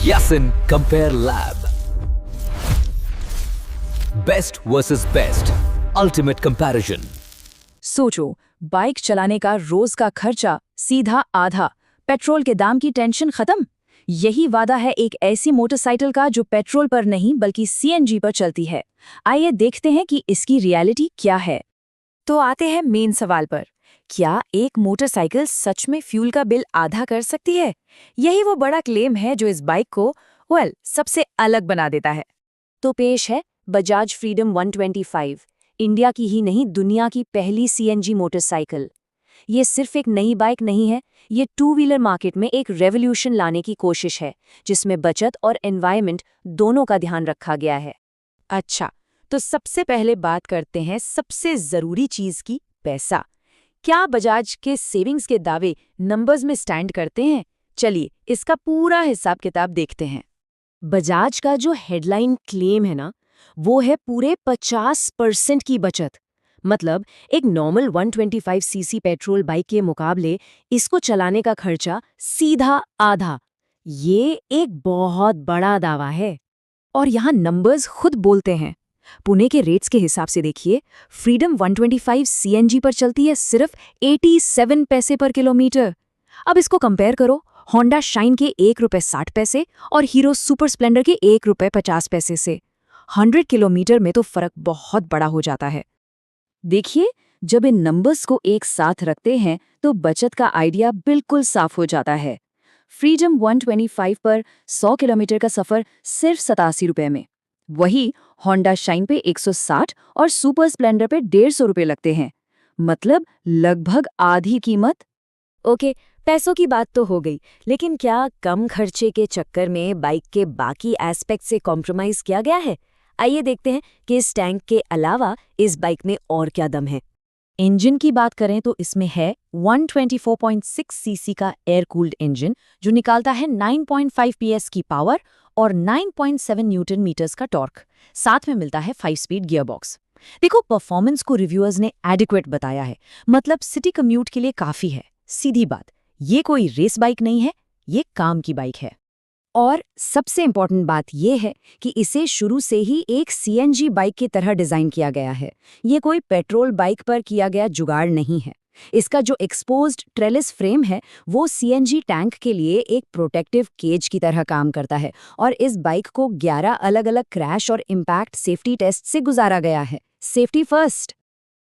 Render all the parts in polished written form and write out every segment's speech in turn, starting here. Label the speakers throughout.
Speaker 1: Yasin Compare Lab. Best versus best. Ultimate comparison.
Speaker 2: सोचो, bike चलाने का रोज का खर्चा सीधा आधा, पेट्रोल के दाम की टेंशन खत्म। यही वादा है एक ऐसी मोटरसाइकिल का जो पेट्रोल पर नहीं बल्कि सीएनजी पर चलती है। आइए देखते हैं कि इसकी रियलिटी क्या है। तो आते हैं मेन सवाल पर, क्या एक मोटरसाइकिल सच में फ्यूल का बिल आधा कर सकती है? यही वो बड़ा क्लेम है जो इस बाइक को सबसे अलग बना देता है। तो पेश है बजाज फ्रीडम 125, इंडिया की ही नहीं दुनिया की पहली सीएनजी मोटरसाइकिल। ये सिर्फ एक नई बाइक नहीं है, ये टू व्हीलर मार्केट में एक रेवोल्यूशन लाने की कोशिश है जिसमें बचत और एनवायरनमेंट दोनों का ध्यान रखा गया है। अच्छा, तो सबसे पहले बात करते हैं सबसे जरूरी चीज की, पैसा। क्या बजाज के सेविंग्स के दावे नंबर्स में स्टैंड करते हैं? चलिए इसका पूरा हिसाब किताब देखते हैं। बजाज का जो हेडलाइन क्लेम है ना, वो है पूरे 50% की बचत। मतलब एक नॉर्मल 125 सीसी पेट्रोल बाइक के मुकाबले इसको चलाने का खर्चा सीधा आधा। ये एक बहुत बड़ा दावा है। और यहाँ नंबर्स खुद बोलते हैं। पुणे के रेट्स के हिसाब से देखिए, फ्रीडम 125 सीएनजी पर चलती है सिर्फ 87 पैसे पर किलोमीटर। अब इसको कंपेयर करो होंडा शाइन के ₹1.60 और हीरो सुपर स्प्लेंडर के ₹1.50 से। 100 किलोमीटर में तो फर्क बहुत बड़ा हो जाता है। देखिए, जब इन नंबर्स को एक साथ रखते हैं तो बचत का आइडिया बिल्कुल साफ हो जाता है। फ्रीडम 125 पर 100 किलोमीटर का सफर सिर्फ ₹87 में। वही होंडा शाइन पे 160 और सुपर स्प्लेंडर पे ₹150 लगते हैं। मतलब लगभग आधी कीमत। ओके, पैसों की बात तो हो गई, लेकिन क्या कम खर्चे के चक्कर में बाइक के बाकी एस्पेक्ट से कॉम्प्रोमाइज किया गया है? आइए देखते हैं कि इस टैंक के अलावा इस बाइक में और क्या दम है। इंजन की बात करें तो इसमें है 124.6 सीसी का एयर कूल्ड इंजन जो निकालता है 9.5 पीएस की पावर और 9.7 न्यूटन मीटर्स का टॉर्क। साथ में मिलता है 5 स्पीड गियरबॉक्स। देखो, परफॉर्मेंस को रिव्यूअर्स ने एडिक्वेट बताया है, मतलब सिटी कम्यूट के लिए काफी है। सीधी बात, ये कोई रेस बाइक नहीं है, ये काम की बाइक है। और सबसे इंपॉर्टेंट बात यह है कि इसे शुरू से ही एक सीएनजी बाइक की तरह डिजाइन किया गया है। ये कोई पेट्रोल बाइक पर किया गया जुगाड़ नहीं है। इसका जो एक्सपोज्ड ट्रेलिस फ्रेम है वो सीएनजी टैंक के लिए एक प्रोटेक्टिव केज की तरह काम करता है और इस बाइक को 11 अलग-अलग क्रैश और इम्पैक्ट सेफ्टी टेस्ट से गुजारा गया है। Safety first.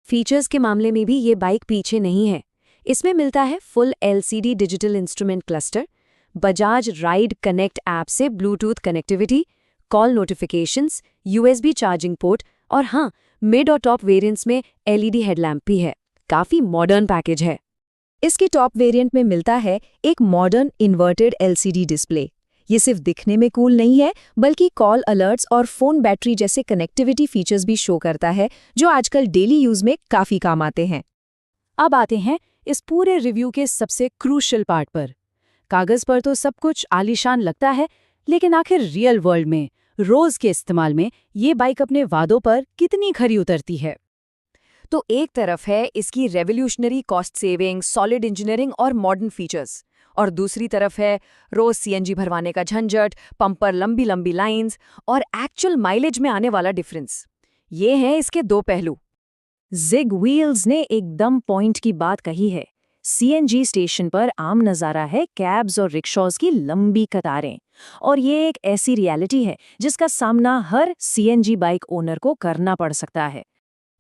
Speaker 2: फीचर्स के मामले में भी ये बाइक पीछे नहीं है। इसमें मिलता है full LCD digital instrument cluster, Bajaj ride connect app से Bluetooth connectivity, call notifications, USB charging port और हाँ, मिड और टॉप वेरिएंट्स में एलईडी हेडलैम्प भी है। काफी मॉडर्न पैकेज है। इसके टॉप वेरिएंट में मिलता है एक मॉडर्न इन्वर्टेड एलसीडी डिस्प्ले। ये सिर्फ दिखने में कूल नहीं है, बल्कि कॉल अलर्ट्स और फोन बैटरी जैसे कनेक्टिविटी फीचर्स भी शो करता है जो आजकल डेली यूज में काफी काम आते हैं। अब आते हैं इस पूरे रिव्यू के सबसे क्रूशियल पार्ट पर। कागज पर तो सब कुछ आलीशान लगता है, लेकिन आखिर रियल वर्ल्ड में रोज के इस्तेमाल में ये बाइक अपने वादों पर कितनी खरी उतरती है? तो एक तरफ है इसकी revolutionary cost saving, solid engineering और मॉडर्न फीचर्स, और दूसरी तरफ है रोज सीएनजी भरवाने का झंझट, पंप पर लंबी लंबी लाइंस और एक्चुअल माइलेज में आने वाला डिफरेंस। ये हैं इसके दो पहलू। जिग व्हील्स ने एकदम पॉइंट की बात कही है। सीएनजी स्टेशन पर आम नज़ारा है कैब्स और रिक्शॉज की लंबी कतारें, और ये एक ऐसी रियलिटी है जिसका सामना हर सीएनजी बाइक ओनर को करना पड़ सकता है।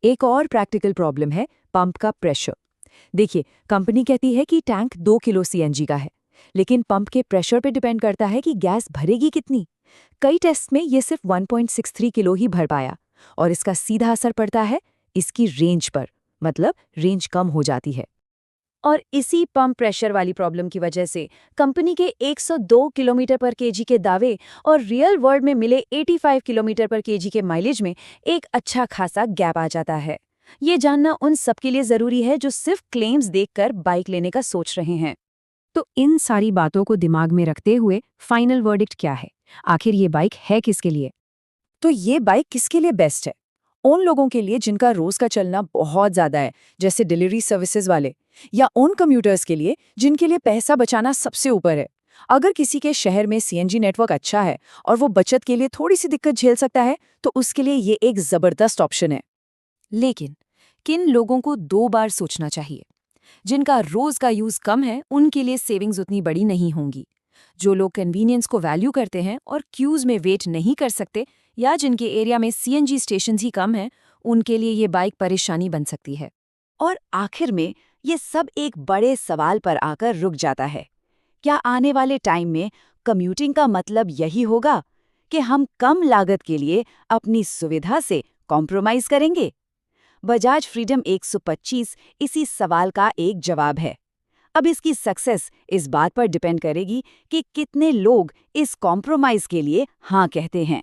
Speaker 2: एक और प्रैक्टिकल प्रॉब्लम है पंप का प्रेशर। देखिए, कंपनी कहती है कि टैंक 2 किलो सीएनजी का है, लेकिन पंप के प्रेशर पे डिपेंड करता है कि गैस भरेगी कितनी। कई टेस्ट में ये सिर्फ 1.63 किलो ही भर पाया, और इसका सीधा असर पड़ता है इसकी रेंज पर, मतलब रेंज कम हो जाती है। और इसी पंप प्रेशर वाली प्रॉब्लम की वजह से कंपनी के 102 किलोमीटर पर केजी के दावे और रियल वर्ल्ड में मिले 85 किलोमीटर पर केजी के माइलेज में एक अच्छा खासा गैप आ जाता है। ये जानना उन सबके लिए जरूरी है जो सिर्फ क्लेम्स देखकर बाइक लेने का सोच रहे हैं। तो इन सारी बातों को दिमाग में रखते हुए फाइनल वर्डिक्ट क्या है? आखिर ये बाइक है किसके लिए? तो ये बाइक किसके लिए बेस्ट है? उन लोगों के लिए जिनका रोज का चलना बहुत ज्यादा है, जैसे डिलीवरी सर्विसेज वाले, या उन कम्यूटर्स के लिए जिनके लिए पैसा बचाना सबसे ऊपर है। अगर किसी के शहर में सीएनजी नेटवर्क अच्छा है और वो बचत के लिए थोड़ी सी दिक्कत झेल सकता है, तो उसके लिए ये एक जबरदस्त ऑप्शन है। लेकिन किन लोगों को 2 बार सोचना चाहिए? जिनका रोज का यूज कम है, उनके लिए सेविंग्स उतनी बड़ी नहीं होंगी। जो लोग कन्वीनियंस को वैल्यू करते हैं और क्यूज में वेट नहीं कर सकते, या जिनके एरिया में सीएनजी स्टेशन ही कम हैं, उनके लिए ये बाइक परेशानी बन सकती है। और आखिर में ये सब एक बड़े सवाल पर आकर रुक जाता है। क्या आने वाले टाइम में कम्यूटिंग का मतलब यही होगा कि हम कम लागत के लिए अपनी सुविधा से कॉम्प्रोमाइज करेंगे? बजाज फ्रीडम 125 इसी सवाल का एक जवाब है। अब इसकी सक्सेस इस बात पर डिपेंड करेगी कि कितने लोग इस कॉम्प्रोमाइज के लिए हाँ कहते हैं।